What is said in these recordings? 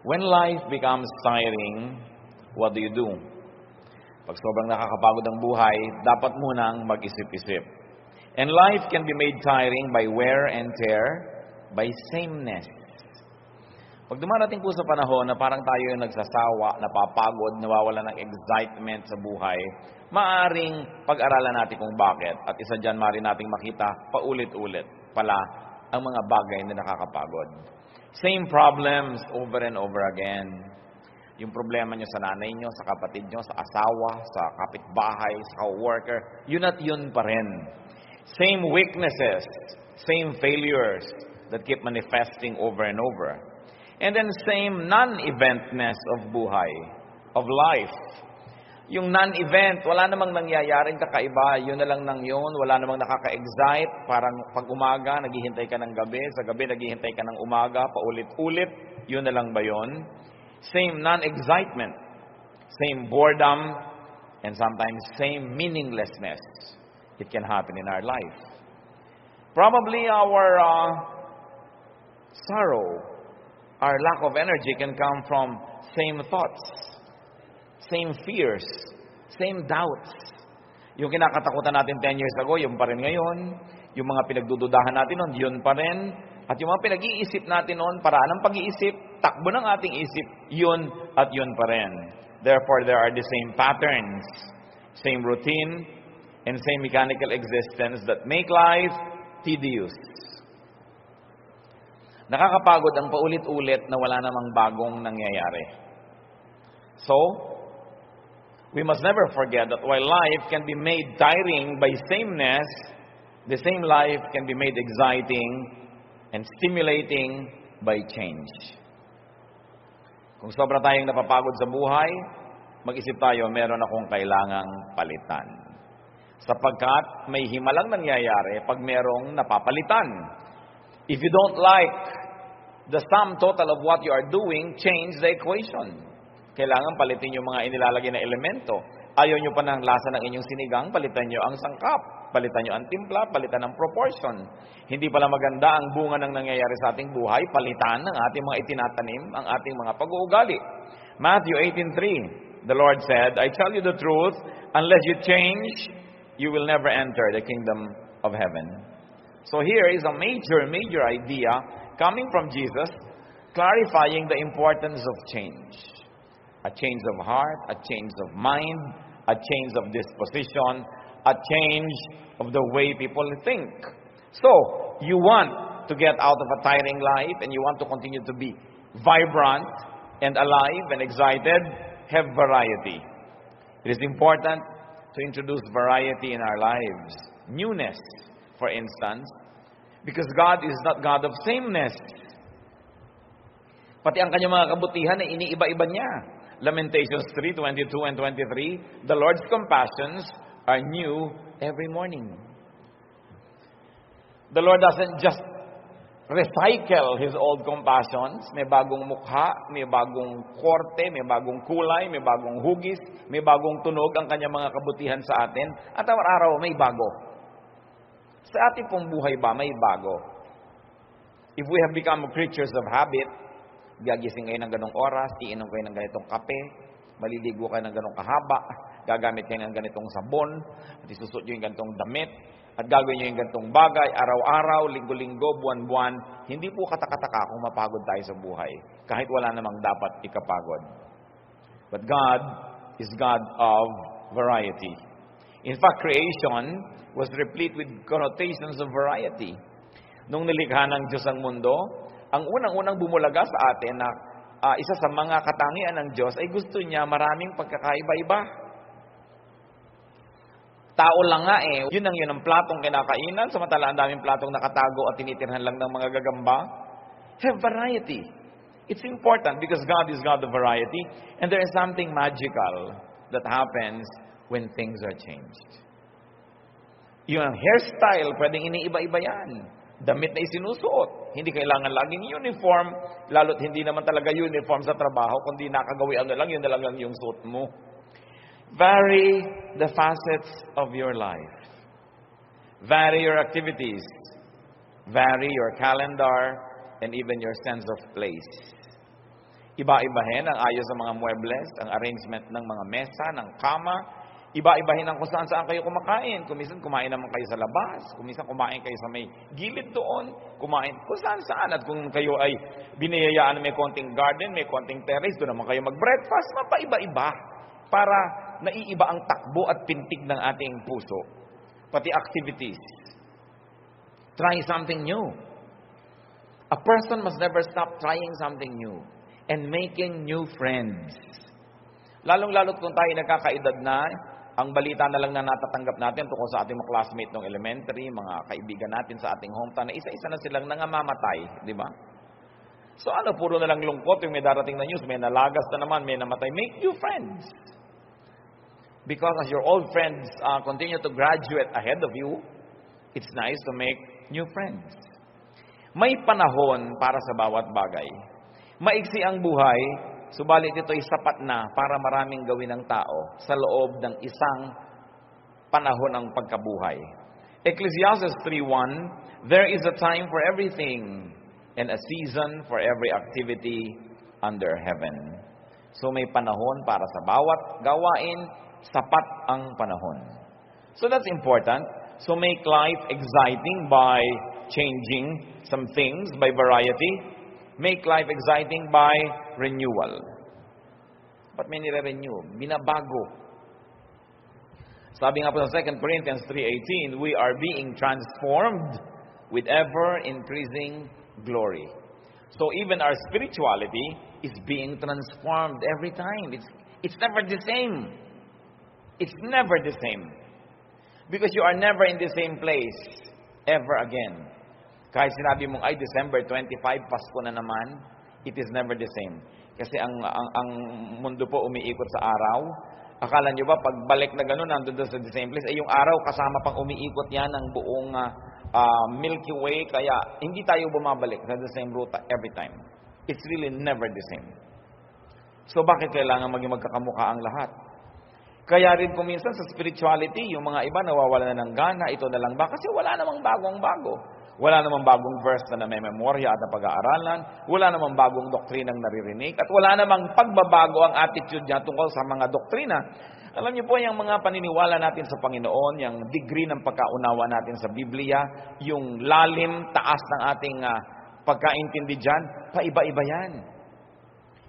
When life becomes tiring, what do you do? Pag sobrang nakakapagod ang buhay, dapat munang mag-isip-isip. And life can be made tiring by wear and tear, by sameness. Pag dumarating po sa panahon na parang tayo yung nagsasawa, napapagod, nawawala ng excitement sa buhay, maaring pag-aralan natin kung bakit. At isa dyan, maaari nating makita paulit-ulit pala ang mga bagay na nakakapagod. Same problems over and over again. Yung problema nyo sa nanay nyo, sa kapatid nyo, sa asawa, sa kapitbahay, sa worker, yun at yun pa rin. Same weaknesses, same failures that keep manifesting over and over. And then same non-eventness of buhay, of life. Yung non-event, wala namang nangyayaring kakaiba, yun na lang nang yun, wala namang nakaka-excite, parang pag umaga, naghihintay ka ng gabi, sa gabi, naghihintay ka ng umaga, paulit-ulit, yun na lang ba yun? Same non-excitement, same boredom, and sometimes same meaninglessness. It can happen in our life. Probably our sorrow, our lack of energy can come from same thoughts, same fears, same doubts. Yung kinakatakutan natin 10 years ago, yun pa rin ngayon. Yung mga pinagdududahan natin noon, yun pa rin. At yung mga pinag-iisip natin noon, paraan ng pag-iisip, takbo ng ating isip, yun at yun pa rin. Therefore, there are the same patterns, same routine, and same mechanical existence that make life tedious. Nakakapagod ang paulit-ulit na wala namang bagong nangyayari. So, we must never forget that while life can be made tiring by sameness, the same life can be made exciting and stimulating by change. Kung sobra tayong napapagod sa buhay, mag-isip tayo, meron akong kailangang palitan. Sapagkat may himalang nangyayari pag merong napapalitan. If you don't like the sum total of what you are doing, change the equation. Kailangan palitin yung mga inilalagay na elemento. Ayaw nyo pa ng lasa ng inyong sinigang, palitan nyo ang sangkap. Palitan nyo ang timpla, palitan ang proportion. Hindi pala maganda ang bunga ng nangyayari sa ating buhay, palitan ng ating mga itinatanim, ang ating mga pag-uugali. Matthew 18:3, the Lord said, I tell you the truth, unless you change, you will never enter the kingdom of heaven. So here is a major idea coming from Jesus, clarifying the importance of change. A change of heart, a change of mind, a change of disposition, a change of the way people think. So, you want to get out of a tiring life and you want to continue to be vibrant and alive and excited, have variety. It is important to introduce variety in our lives. Newness, for instance, because God is not God of sameness. Pati ang kanyang mga kabutihan ay iniiba-iba niya. Lamentations 3:22 and 23, the Lord's compassions are new every morning. The Lord doesn't just recycle His old compassions. May bagong mukha, may bagong korte, may bagong kulay, may bagong hugis, may bagong tunog ang kanyang mga kabutihan sa atin. At araw-araw may bago. Sa ating pong buhay ba, may bago. If we have become creatures of habit, gagising kayo ng ganong oras, iinom kayo ng ganitong kape, maliligo kayo ng ganong kahaba, gagamit kayo ng ganitong sabon, at isusot nyo yung ganitong damit, at gagawin nyo yung ganitong bagay, araw-araw, linggo-linggo, buwan-buwan, hindi po katakataka kung mapagod tayo sa buhay, kahit wala namang dapat ikapagod. But God is God of variety. In fact, creation was replete with connotations of variety. Nung nilikha ng Diyos ang mundo, ang unang-unang bumulaga sa atin na isa sa mga katangian ng Diyos ay gusto niya maraming pagkakaiba-iba. Tao lang nga yun ang platong kinakainan, samantala ang daming platong nakatago at tinitirhan lang ng mga gagamba. Have variety. It's important because God is God of variety and there is something magical that happens when things are changed. Yung hairstyle, pwedeng iniiba-iba yan. Damit na isinusuot. Hindi kailangan laging uniform, lalo't hindi naman talaga uniform sa trabaho, kundi nakagawian na lang, yun na lang yung suot mo. Vary the facets of your life. Vary your activities. Vary your calendar and even your sense of place. Iba-ibahin ang ayos ng mga muebles, ang arrangement ng mga mesa, ng kama. Iba-ibahin ang kung saan kayo kumakain. Kuminsan kumain naman kayo sa labas. Kuminsan kumain kayo sa may gilid doon. Kumain kung saan. At kung kayo ay biniyayaan na may konting garden, may konting terrace, doon naman kayo mag-breakfast. Mapaiba-iba. Para naiiba ang takbo at pintig ng ating puso. Pati activities. Try something new. A person must never stop trying something new and making new friends. Lalong-lalo't kung tayo nagkakaedad na, ang balita na lang na natatanggap natin tungkol sa ating mga classmate ng elementary, mga kaibigan natin sa ating hometown, na isa-isa na silang nangamamatay, di ba? So puro na lang lungkot yung may darating na news, may nalagas na naman, may namatay. Make new friends. Because as your old friends continue to graduate ahead of you, it's nice to make new friends. May panahon para sa bawat bagay. Maiksi ang buhay, subalit ito'y sapat na para maraming gawin ng tao sa loob ng isang panahon ng pagkabuhay. Ecclesiastes 3:1, there is a time for everything and a season for every activity under heaven. So may panahon para sa bawat gawain, sapat ang panahon. So that's important. So make life exciting by changing some things, by variety. Make life exciting by renewal. Ba't may nire-renew? Binabago. Sabi nga po sa 2 Corinthians 3:18, we are being transformed with ever-increasing glory. So even our spirituality is being transformed every time. It's never the same. It's never the same. Because you are never in the same place ever again. Kahit sinabi mong, ay, December 25, Pasko na naman, it is never the same. Kasi ang mundo po umiikot sa araw. Akala nyo ba, pagbalik na gano'n, nandun sa the same place, yung araw kasama pang umiikot yan ng buong Milky Way, kaya hindi tayo bumabalik sa the same route every time. It's really never the same. So bakit kailangan maging magkakamukha ang lahat? Kaya rin kuminsan sa spirituality, yung mga iba nawawala na ng gana, ito na lang ba? Kasi wala namang bagong-bago. Wala namang bagong verse na mememorya at na pag-aaralan. Wala namang bagong doktrinang naririnig. At wala namang pagbabago ang attitude niya tungkol sa mga doktrina. Alam niyo po, yung mga paniniwala natin sa Panginoon, yung degree ng pagkaunawa natin sa Biblia, yung lalim, taas ng ating pagkaintindi dyan, paiba-iba yan.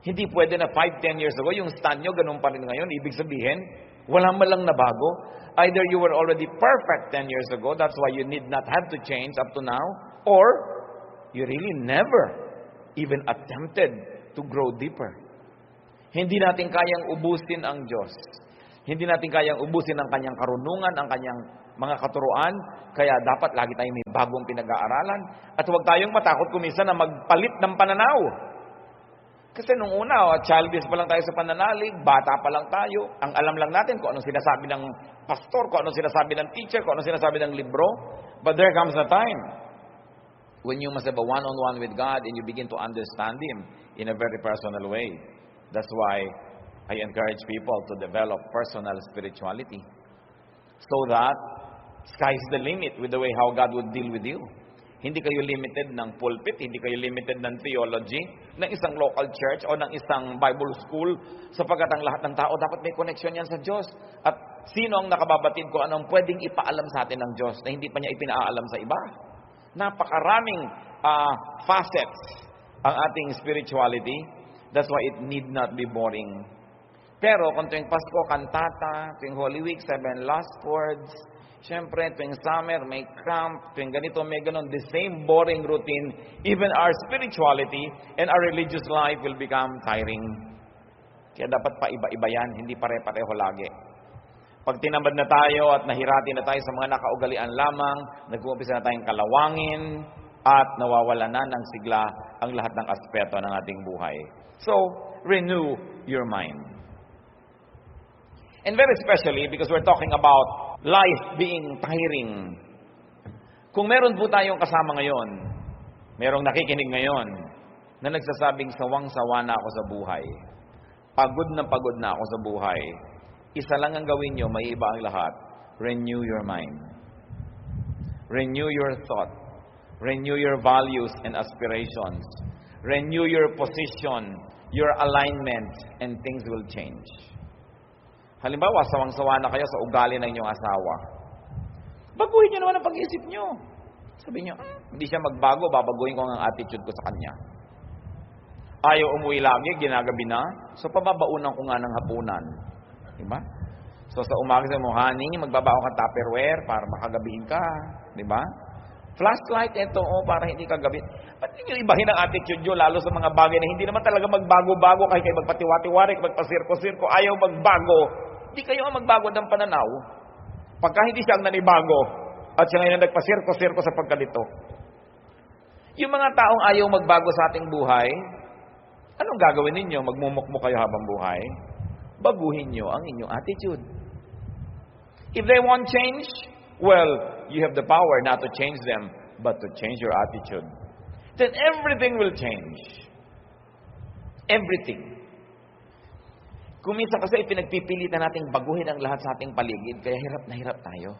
Hindi pwede na 5-10 years ago, yung stand nyo, ganun pa rin ngayon. Ibig sabihin, wala malang nabago. Either you were already perfect 10 years ago, that's why you need not have to change up to now, or you really never even attempted to grow deeper. Hindi natin kayang ubusin ang Diyos. Hindi natin kayang ubusin ang kanyang karunungan, ang kanyang mga katuruan, kaya dapat lagi tayong may bagong pinag-aaralan. At huwag tayong matakot kuminsan na magpalit ng pananaw. Kasi nung una, childish pa lang tayo sa pananalig, bata pa lang tayo. Ang alam lang natin kung anong sinasabi ng pastor, kung anong sinasabi ng teacher, kung anong sinasabi ng libro. But there comes a time when you must have a one-on-one with God and you begin to understand Him in a very personal way. That's why I encourage people to develop personal spirituality. So that sky's the limit with the way how God would deal with you. Hindi kayo limited ng pulpit, hindi kayo limited ng theology, ng isang local church o ng isang Bible school, sapagkat ang lahat ng tao dapat may connection yan sa Diyos. At sino ang nakababatid ko anong pwedeng ipaalam sa atin ng Diyos na hindi pa niya ipinaalam sa iba? Napakaraming facets ang ating spirituality. That's why it need not be boring. Pero kung tuwing Pasko, kantata, tuwing Holy Week, 7 last words, siyempre, tuwing summer, may camp, tuwing ganito, may ganon, the same boring routine, even our spirituality and our religious life will become tiring. Kaya dapat pa iba-iba yan, hindi pare-pareho lagi. Pag tinamad na tayo at nahirati na tayo sa mga nakaugalian lamang, nag-uumpisa na tayong kalawangin, at nawawala na ng sigla ang lahat ng aspeto ng ating buhay. So, renew your mind. And very especially because we're talking about life being tiring. Kung meron po tayong kasama ngayon, merong nakikinig ngayon, na nagsasabing sawang-sawa na ako sa buhay, pagod na ako sa buhay, isa lang ang gawin nyo, may iba ang lahat, renew your mind. Renew your thought. Renew your values and aspirations. Renew your position your alignment and things will change. Halimbawa, sawang-sawa na kayo sa ugali ng inyong asawa. Baguhin niyo naman ang pag-iisip niyo. Sabihin niyo, hindi siya magbago, babaguhin ko ang attitude ko sa kanya. Ayaw umuwi lagi, ginagabi na. So, pababaunan ko nga ng hapunan. Diba? So, sa umaga sa mo, honey, magbabao ka Tupperware para makagabihin ka. Diba? Flashlight, ito, para hindi ka gabi. Ba't hindi nyo ibahin ang attitude nyo, lalo sa mga bagay na hindi naman talaga magbago-bago, kahit kayo magpatiwati-wari, magpasirko-sirko, ayaw magbago. Hindi kayo ang magbago ng pananaw. Pagka hindi siya ang nanibago, at siya ngayon nagpasirko-sirko sa pagkalito. Yung mga taong ayaw magbago sa ating buhay, anong gagawin ninyo? Magmumukmo kayo habang buhay? Baguhin nyo ang inyong attitude. If they want change, well, you have the power not to change them, but to change your attitude. Then everything will change. Everything. Kung minsan kasi pinagpipilitan nating baguhin ang lahat sa ating paligid, kaya hirap na hirap tayo.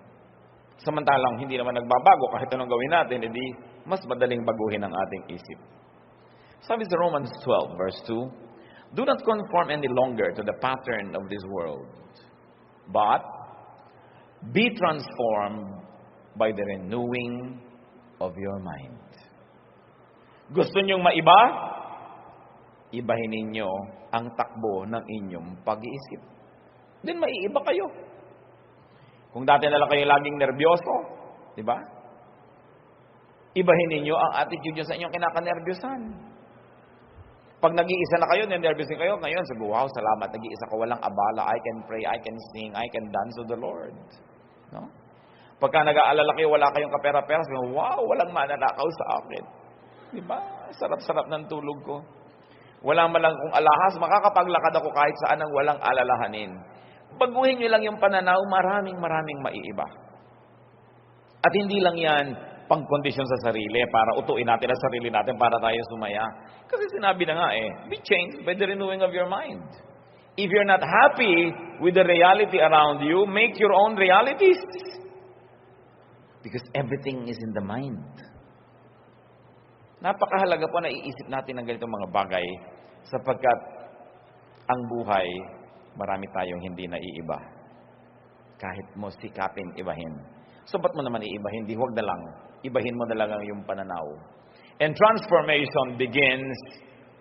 Samantalang hindi naman nagbabago kahit anong gawin natin, hindi mas madaling baguhin ang ating isip. Sabi sa Romans 12, verse 2, do not conform any longer to the pattern of this world, but be transformed by the renewing of your mind. Gusto niyong maiba? Ibahin ninyo ang takbo ng inyong pag-iisip. Then maiiba kayo. Kung dati na lang kayo laging nervyoso, di ba? Ibahin ninyo ang attitude nyo sa inyong kinakanervyosan. Pag nag-iisa na kayo, nervous kayo, ngayon sabi, wow, salamat, nag-iisa ko, walang abala, I can pray, I can sing, I can dance to the Lord. No? Pagka nag-aalala kayo, wala kayong kapera-pera, sabi, wow, walang mananakaw sa akin. Di ba? Sarap-sarap ng tulog ko. Wala man lang kung alahas, makakapaglakad ako kahit saan ang walang alalahanin. Baguhin nyo lang yung pananaw, maraming maiiba. At hindi lang yan pang-kondisyon sa sarili, para utuin natin ang sarili natin para tayo sumaya. Kasi sinabi na nga be changed by the renewing of your mind. If you're not happy with the reality around you, make your own realities. Because everything is in the mind. Napakahalaga po na iisip natin ng ganitong mga bagay sapagkat ang buhay, marami tayong hindi naiiba. Kahit mo sikapin ibahin. So ba't mo naman iibahin? Di huwag na lang. Ibahin mo na lang ang iyong pananaw. And transformation begins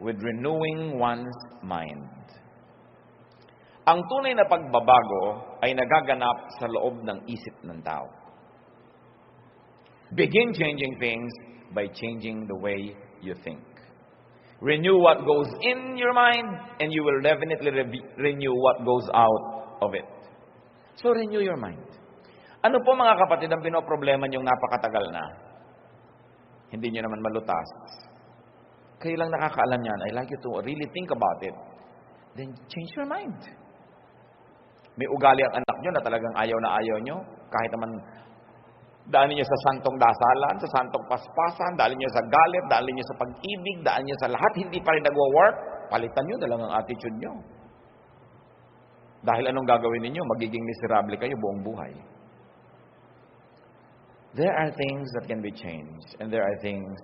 with renewing one's mind. Ang tunay na pagbabago ay nagaganap sa loob ng isip ng tao. Begin changing things by changing the way you think. Renew what goes in your mind, and you will definitely renew what goes out of it. So renew your mind. Ano po mga kapatid ang pinoproblema niyong napakatagal na? Hindi niyo naman malutas. Kayo lang nakakaalam yan. I'd like you to really think about it. Then change your mind. May ugali ang anak niyo na talagang ayaw na ayaw niyo. Kahit naman daanin niyo sa santong dasalan, sa santong paspasan, daanin niyo sa galit, daanin niyo sa pag-ibig, daanin niyo sa lahat, hindi pa rin nagwo-work, palitan niyo na lang ang attitude niyo. Dahil anong gagawin niyo? Magiging miserable kayo buong buhay. There are things that can be changed, and there are things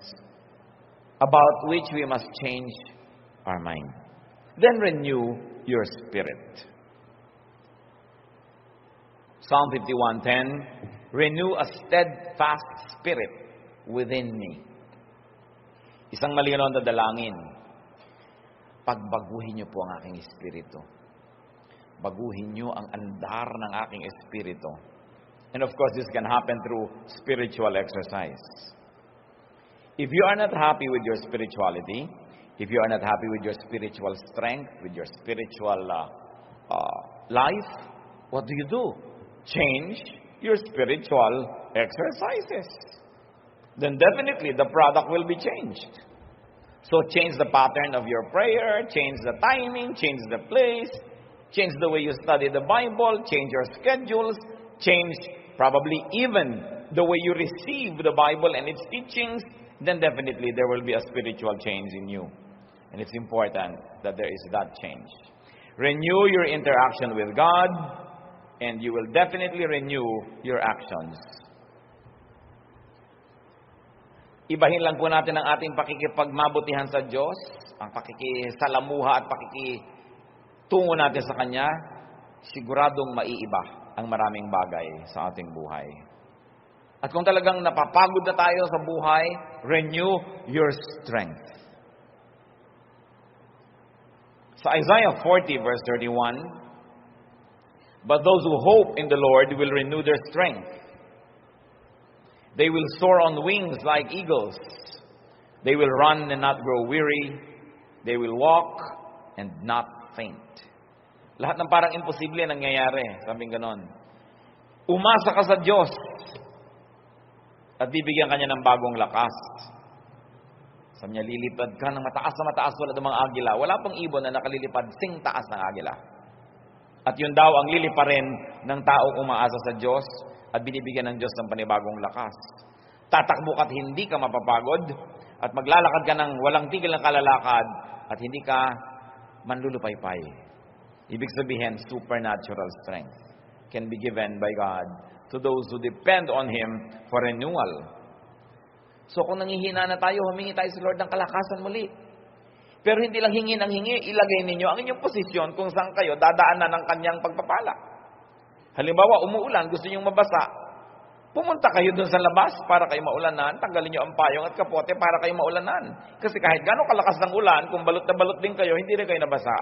about which we must change our mind. Then renew your spirit. Psalm 51:10, renew a steadfast spirit within me. Isang malinaw na dalangin. Pagbaguhin niyo po ang aking espiritu. Baguhin niyo ang andar ng aking espiritu. And of course, this can happen through spiritual exercise. If you are not happy with your spirituality, if you are not happy with your spiritual strength, with your spiritual life, what do? Change your spiritual exercises. Then definitely the product will be changed. So change the pattern of your prayer, change the timing, change the place, change the way you study the Bible, change your schedules, change probably even the way you receive the Bible and its teachings, then definitely there will be a spiritual change in you. And it's important that there is that change. Renew your interaction with God, and you will definitely renew your actions. Ibahin lang po natin ang ating pakikipagmabutihan sa Diyos, ang pakikisalamuha at pakikitungo natin sa Kanya, siguradong maiiba ang maraming bagay sa ating buhay. At kung talagang napapagod na tayo sa buhay, renew your strength. Sa Isaiah 40 verse 31, but those who hope in the Lord will renew their strength. They will soar on wings like eagles. They will run and not grow weary. They will walk and not faint. Lahat ng parang imposible nangyayari. Sabing ganon. Umasa ka sa Diyos at bibigyan kanya ng bagong lakas. Sabi niya, lilipad ka ng mataas na mataas wala ng mga agila. Wala pang ibon na nakalilipad sing taas ng agila. At yun daw ang liliparin ng taong umaasa sa Diyos at binibigyan ng Diyos ng panibagong lakas. Tatakbo ka't hindi ka mapapagod at maglalakad ka ng walang tigil na kalalakad at hindi ka manlulupaypay. Ibig sabihin, supernatural strength can be given by God to those who depend on Him for renewal. So kung nangihina na tayo, humingi tayo sa Lord ng kalakasan muli. Pero hindi lang hingi ng hingi, ilagay ninyo ang inyong posisyon kung saan kayo dadaanan ng kanyang pagpapala. Halimbawa, umuulan, gusto niyong mabasa, pumunta kayo doon sa labas para kayo maulanan, tanggalin niyo ang payong at kapote para kayo maulanan. Kasi kahit gaano kalakas ng ulan, kung balot na balot din kayo, hindi rin kayo nabasa.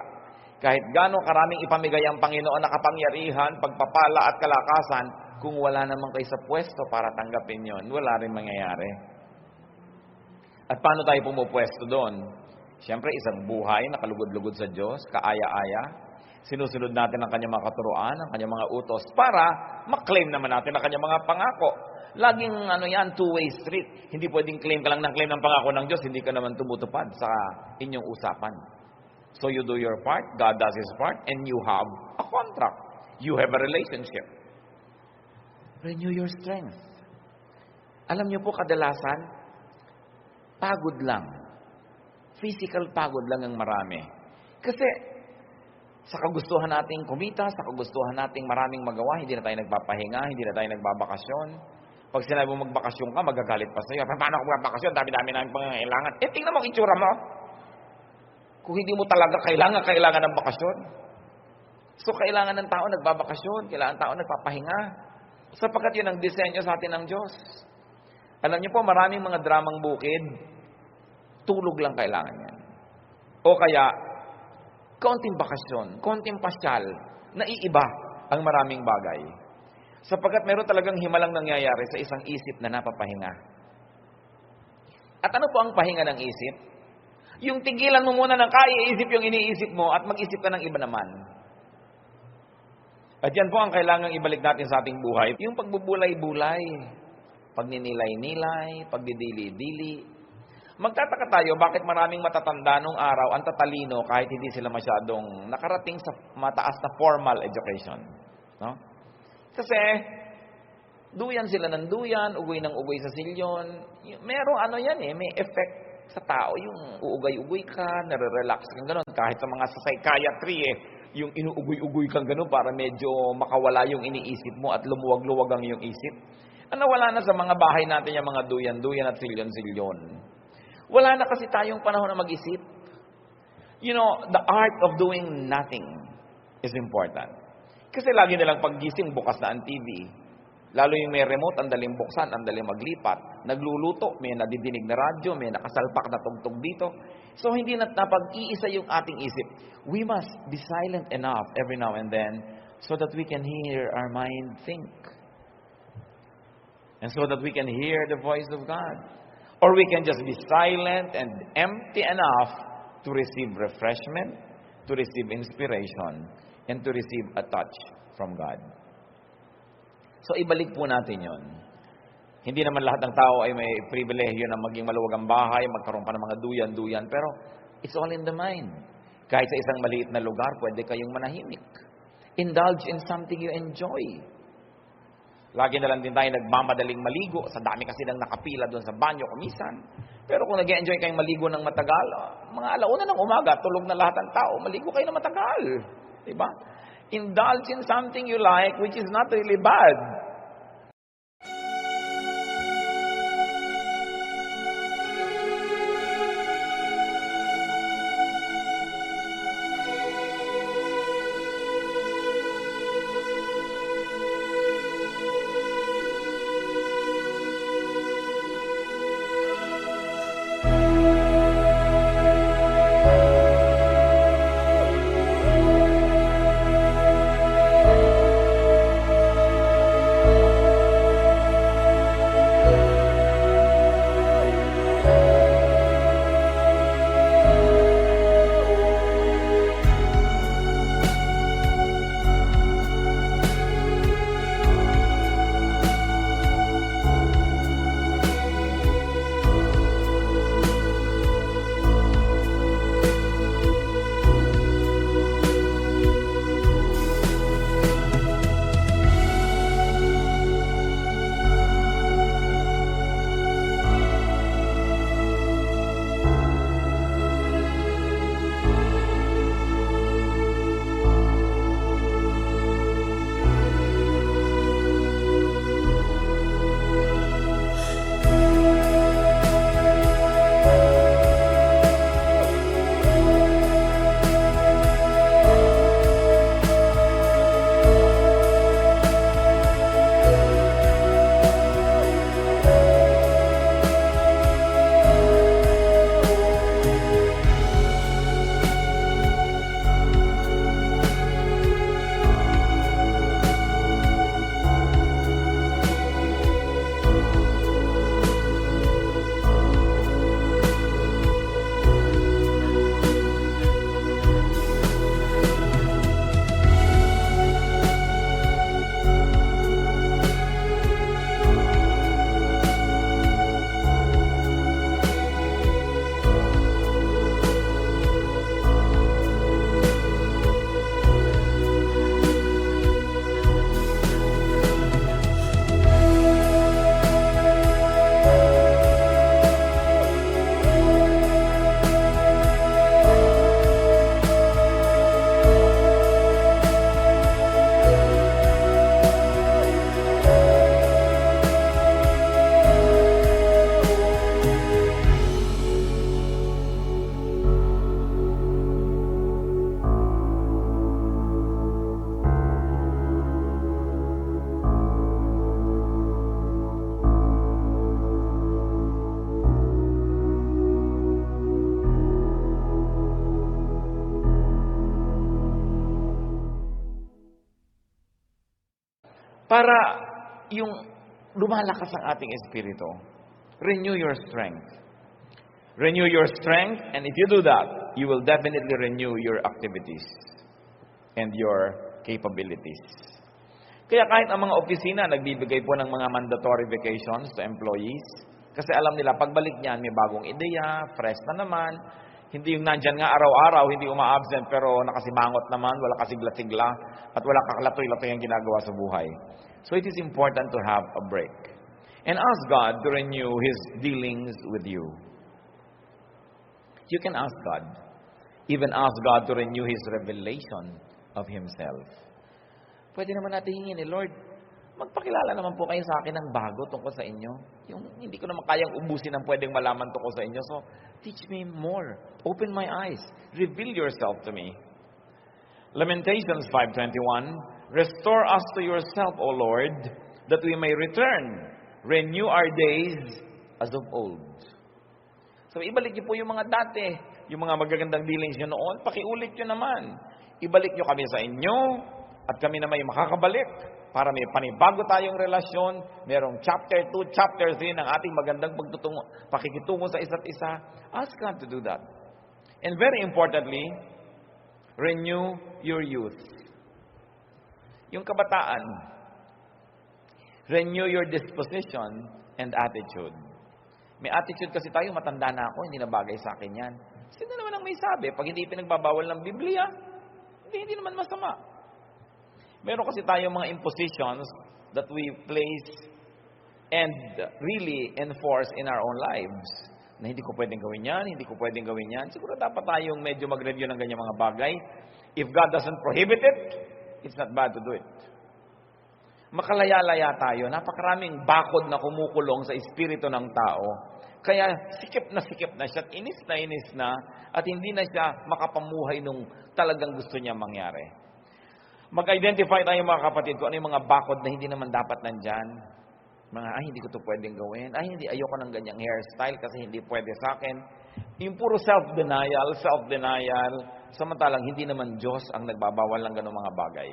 Kahit gaano karaming ipamigay ang Panginoon na kapangyarihan, pagpapala at kalakasan, kung wala namang kayo sa pwesto para tanggapin yon, wala rin mangyayari. At paano tayo pumupwesto doon? Siyempre, isang buhay na kalugod-lugod sa Diyos, kaaya-aya. Sinusunod natin ang kanyang mga katuruan, ang kanyang mga utos, para maklaim naman natin ang kanyang mga pangako. Laging two-way street. Hindi pwedeng claim ka lang ng claim ng pangako ng Diyos, hindi ka naman tumutupad sa inyong usapan. So you do your part, God does His part, and you have a contract. You have a relationship. Renew your strength. Alam niyo po, kadalasan, pagod lang. Physical pagod lang ang marami. Kasi, sa kagustuhan nating kumita, sa kagustuhan nating maraming magawa, hindi na tayo nagpapahinga, hindi na tayo nagbabakasyon. Pag sinabi mo magbakasyon ka, magagalit pa sa'yo. Paano ako magbakasyon? Dami-dami namin pangangailangan. Tingnan mo ang itsura mo. Kung hindi mo talaga kailangan ng bakasyon. So, kailangan ng tao nagbabakasyon, kailangan ng tao nagpapahinga. Sapagkat yun ang disenyo sa atin ng Diyos. Alam niyo po, maraming mga dramang bukid, tulog lang kailangan yan. O kaya, konting bakasyon, konting pasyal, naiiba ang maraming bagay. Sapagkat meron talagang himalang nangyayari sa isang isip na napapahinga. At ano po ang pahinga ng isip? Yung tigilan mo muna ng kaiisip yung iniisip mo at mag-isip ka ng iba naman. At yan po ang kailangang ibalik natin sa ating buhay. Yung pagbubulay-bulay, pagninilay-nilay, pagdidili-dili. Magtataka tayo bakit maraming matatanda nung araw ang tatalino kahit hindi sila masyadong nakarating sa mataas na formal education. No? Kasi duyan sila ng duyan, ugoy ng ugoy sa silyon. Merong may effect sa tao. Yung uugay-ugoy ka, nare-relax kang gano'n. Kahit sa mga sa psychiatry yung inuugoy-ugoy kang gano'n para medyo makawala yung iniisip mo at lumuwag-luwag ang iyong isip. Wala na sa mga bahay natin yung mga duyan-duyan at silyon-silyon. Wala na kasi tayong panahon na mag-isip. The art of doing nothing is important. Kasi lagi nilang paggising, bukas na ang TV. Lalo yung may remote, ang daling buksan, ang daling maglipat. Nagluluto, may nadidinig na radyo, may nakasalpak na tugtog dito. So hindi na napag-iisa yung ating isip. We must be silent enough every now and then so that we can hear our mind think. And so that we can hear the voice of God. Or we can just be silent and empty enough to receive refreshment, to receive inspiration, and to receive a touch from God. So, ibalik po natin yon. Hindi naman lahat ng tao ay may pribilehyo na maging maluwag ang bahay, magkaroon pa ng mga duyan-duyan, pero it's all in the mind. Kahit sa isang maliit na lugar, pwede kayong manahimik. Indulge in something you enjoy. Lagi na lang din tayo nagmamadaling maligo. Sa dami kasi nang nakapila doon sa banyo kumisan. Pero kung nag-enjoy kayong maligo ng matagal, mga alauna ng umaga, tulog na lahat ng tao, maligo kayo ng matagal. Diba? Indulge in something you like, which is not really bad. para yung lumalakas ang ating espiritu. Renew your strength. Renew your strength, and if you do that, you will definitely renew your activities and your capabilities. Kaya kahit ang mga opisina nagbibigay po ng mga mandatory vacations to employees, kasi alam nila, pagbalik niyan, may bagong ideya, fresh na naman, hindi yung nandyan nga araw-araw, hindi uma-absent, pero nakasimangot naman, wala kasigla-sigla, at wala kakalatoy-latoy ang ginagawa sa buhay. So it is important to have a break. And ask God to renew His dealings with you. You can ask God. Even ask God to renew His revelation of Himself. Pwede naman natin hingin, Lord, magpakilala naman po kayo sa akin ng bago tungkol sa inyo. Yung hindi ko naman kayang ubusin ang pwedeng malaman tungkol sa inyo. So, teach me more. Open my eyes. Reveal yourself to me. Lamentations 5:21, restore us to yourself, O Lord, that we may return. Renew our days as of old. So, ibalik niyo po yung mga dati, yung mga magagandang dealings niyo noon, pakiulit niyo naman. Ibalik niyo kami sa inyo, at kami na may makakabalik para may panibago tayong relasyon. Merong chapter 2, chapter 3 ng ating magandang pakikitungo sa isa't isa. Ask God to do that. And very importantly, renew your youth. Yung kabataan. Renew your disposition and attitude. May attitude kasi tayo, matanda na ako, hindi na bagay sa akin yan. Sino naman ang may sabi? Pag hindi pinagbabawal ng Biblia, hindi naman masama. Meron kasi tayong mga impositions that we place and really enforce in our own lives. Na hindi ko pwedeng gawin yan, hindi ko pwedeng gawin yan. Siguro dapat tayong medyo mag-review ng ganyang mga bagay. If God doesn't prohibit it, it's not bad to do it. Makalaya-laya tayo. Napakaraming bakod na kumukulong sa espiritu ng tao. Kaya sikip na siya, inis na, at hindi na siya makapamuhay nung talagang gusto niya mangyari. Mag-identify tayo mga kapatid kung ano yung mga bakod na hindi naman dapat nandyan. Hindi ko to pwedeng gawin. Hindi, ayoko ng ganyang hairstyle kasi hindi pwede sa akin. Yung puro self-denial, samantalang hindi naman Diyos ang nagbabawal ng ganong mga bagay.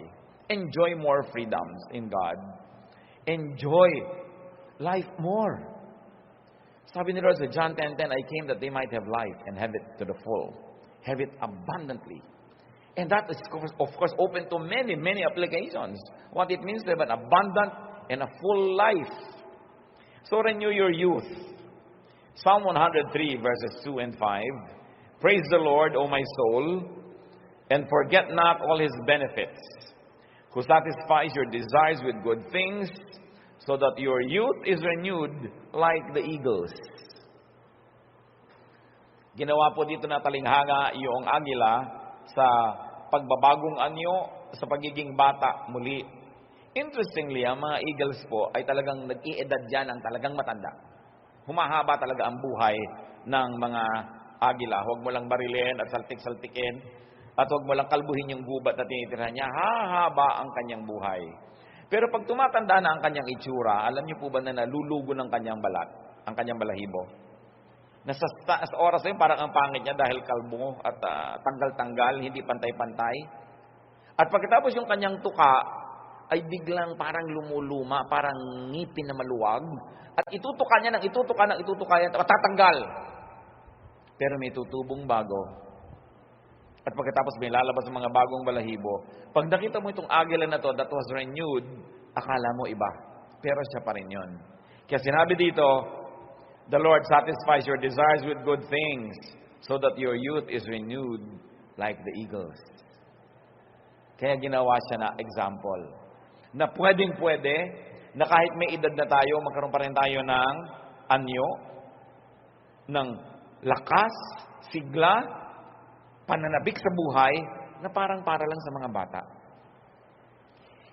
Enjoy more freedoms in God. Enjoy life more. Sabi ni Lord sa John 10:10, I came that they might have life and have it to the full. Have it abundantly. And that is, of course, open to many, many applications. What it means to have an abundant and a full life. So renew your youth. Psalm 103 verses 2 and 5. Praise the Lord, O my soul, and forget not all His benefits, who satisfies your desires with good things, so that your youth is renewed like the eagles. Ginawa po dito na talinghanga yung agila sa pagbabagong anyo sa pagiging bata muli. Interestingly, ang mga eagles po ay talagang nag-iedad dyan ang talagang matanda. Humahaba talaga ang buhay ng mga agila. Huwag mo lang barilin at saltik-saltikin. At huwag mo lang kalbuhin yung gubat na tinitirhan niya. Hahaba ang kanyang buhay. Pero pag tumatanda na ang kanyang itsura, alam niyo po ba na nalulugo ng kanyang balat, ang kanyang balahibo? Sa oras na yun, parang ang pangit niya dahil kalbo at tanggal-tanggal, hindi pantay-pantay. At pagkatapos yung kanyang tuka, ay biglang parang lumuluma, parang ngipin na maluwag. At itutuka niya, matatanggal. Pero may tutubong bago. At pagkatapos may lalabas ng mga bagong balahibo. Pag nakita mo itong agila na to that was renewed, akala mo iba. Pero siya pa rin yun. Kaya sinabi dito, the Lord satisfies your desires with good things, so that your youth is renewed like the eagles. Kaya ginawa siya na example. Na pwedeng-pwede, na kahit may edad na tayo, magkaroon pa rin tayo ng anyo, ng lakas, sigla, pananabik sa buhay, na parang para lang sa mga bata.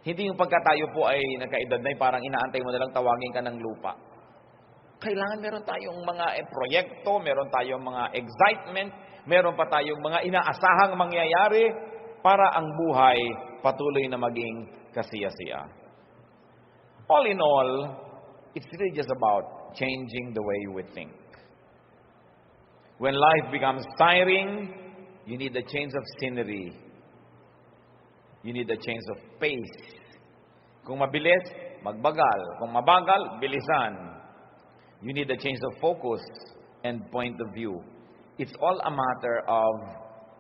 Hindi yung pagka tayo po ay nagkaedad na, parang inaantay mo na lang tawagin ka ng lupa. Kailangan meron tayong mga proyekto, meron tayong mga excitement, meron pa tayong mga inaasahang mangyayari para ang buhay patuloy na maging kasiya-siya. All in all, it's really just about changing the way we think. When life becomes tiring, you need a change of scenery. You need a change of pace. Kung mabilis, magbagal. Kung mabagal, bilisan. You need a change of focus and point of view. It's all a matter of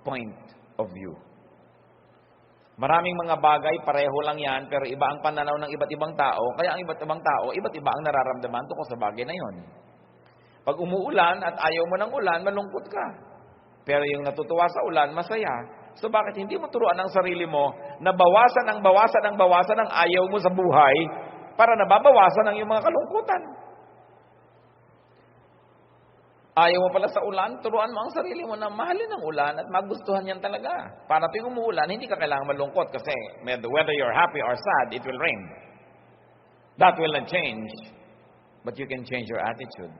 point of view. Maraming mga bagay, pareho lang yan, pero iba ang pananaw ng iba't ibang tao. Kaya ang iba't ibang tao, iba't iba ang nararamdaman tungkol sa bagay na yon. Pag umuulan at ayaw mo ng ulan, malungkot ka. Pero yung natutuwa sa ulan, masaya. So bakit hindi mo turuan ang sarili mo na bawasan ang ayaw mo sa buhay para nababawasan ang iyong mga kalungkutan? Ayaw mo pala sa ulan, turuan mo ang sarili mo na mahalin ang ulan at magustuhan yan talaga. Para tuwing umuulan, hindi ka kailangang malungkot kasi whether you're happy or sad, it will rain. That will not change. But you can change your attitude.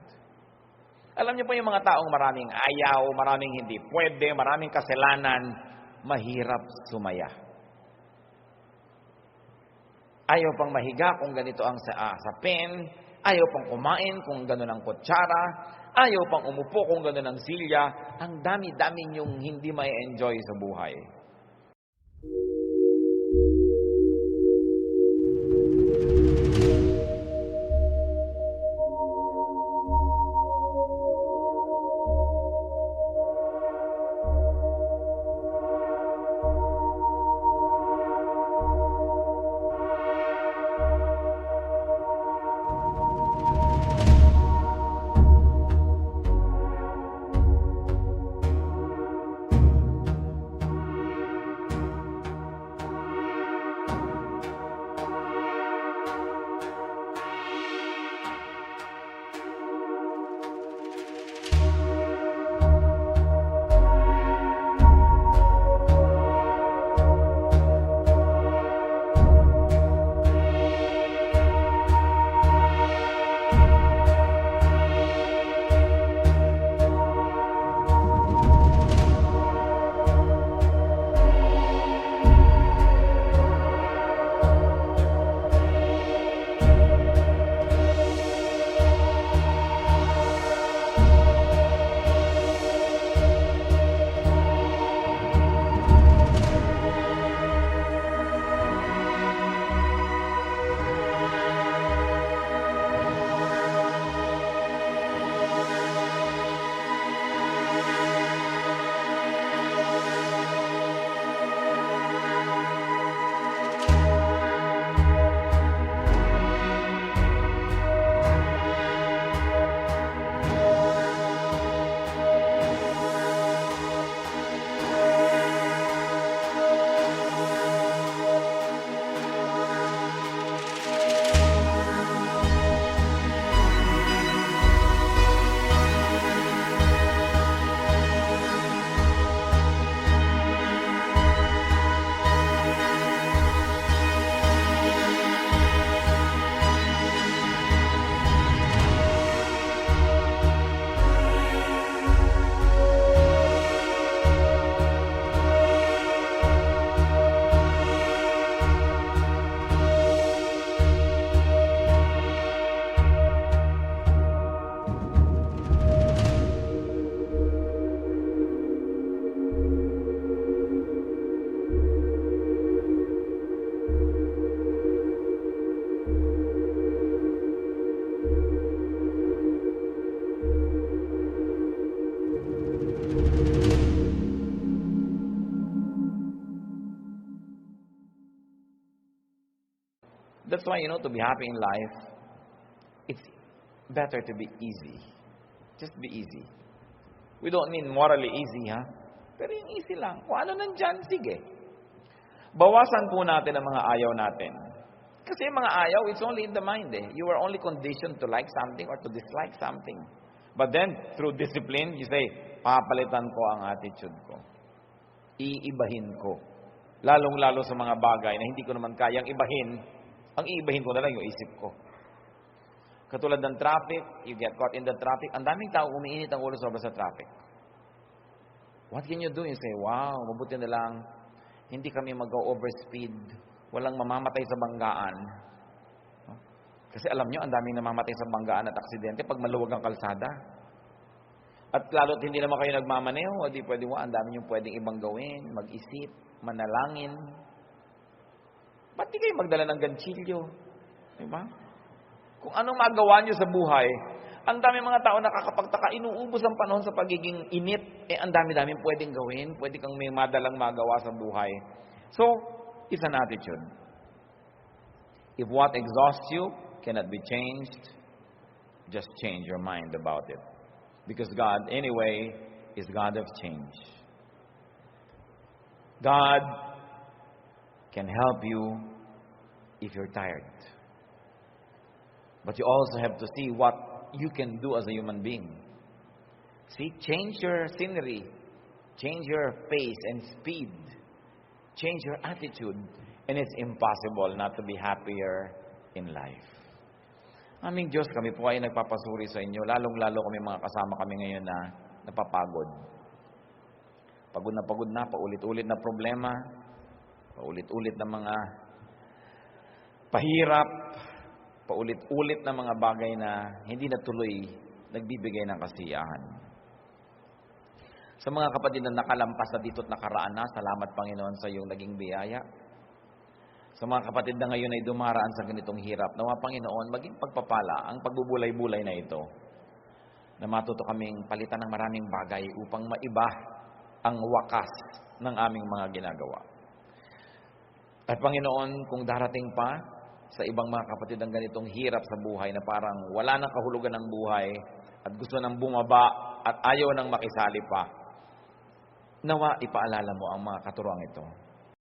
Alam niyo po yung mga taong maraming ayaw, maraming hindi pwede, maraming kasalanan, mahirap sumaya. Ayaw pang mahiga kung ganito ang sapin, ayaw pang kumain kung gano'n ang kutsara, ayaw pang umupo kung gano'n ang silya, ang dami-dami niyong hindi may enjoy sa buhay. That's why, to be happy in life, it's better to be easy. Just be easy. We don't mean morally easy, ha? Pero yung easy lang. Kung ano nandyan, sige. Bawasan po natin ang mga ayaw natin. Kasi yung mga ayaw, it's only in the mind, eh. You are only conditioned to like something or to dislike something. But then, through discipline, you say, papalitan ko ang attitude ko. Iibahin ko. Lalong-lalo sa mga bagay na hindi ko naman kayang ibahin, ang iibahin ko na lang yung isip ko. Katulad ng traffic, you get caught in the traffic. Ang daming tao umiinit ang ulo sobra sa traffic. What can you do? You say, wow, mabuti na lang, hindi kami mag-overspeed. Walang mamamatay sa banggaan. Kasi alam nyo, ang daming namamatay sa banggaan at aksidente pag maluwag ang kalsada. At lalo't hindi naman kayo nagmamaneho, di pwede mo, ang dami nyo pwedeng ibang gawin, mag-isip, manalangin. Ba't di kayo magdala ng ganchilyo? Diba? Kung anong magawa nyo sa buhay, ang dami mga tao nakakapagtaka, inuubos ang panahon sa pagiging init. Ang dami-dami pwedeng gawin. Pwede kang may madalang magawa sa buhay. So, it's an attitude. If what exhausts you cannot be changed, just change your mind about it. Because God, anyway, is God of change. God can help you if you're tired. But you also have to see what you can do as a human being. See, change your scenery. Change your pace and speed. Change your attitude. And it's impossible not to be happier in life. Aming Diyos, kami po ay nagpapasuri sa inyo. Lalong-lalo kami mga kasama kami ngayon na napapagod. Pagod na, paulit-ulit na problema. Paulit-ulit na mga pahirap. Paulit-ulit na mga bagay na hindi na tuloy nagbibigay ng kasiyahan. Sa mga kapatid na nakalampas na dito at nakaraan na, salamat Panginoon sa iyong naging biyaya. Sa mga kapatid na ngayon ay dumaraan sa ganitong hirap, nawa Panginoon, maging pagpapala ang pagbubulay-bulay na ito. Na matuto kaming palitan ng maraming bagay upang maiba ang wakas ng aming mga ginagawa. At Panginoon, kung darating pa sa ibang mga kapatid ang ganitong hirap sa buhay na parang wala nang kahulugan ng buhay at gusto nang bumaba at ayaw nang makisali pa, nawa ipaalala mo ang mga katuruang ito.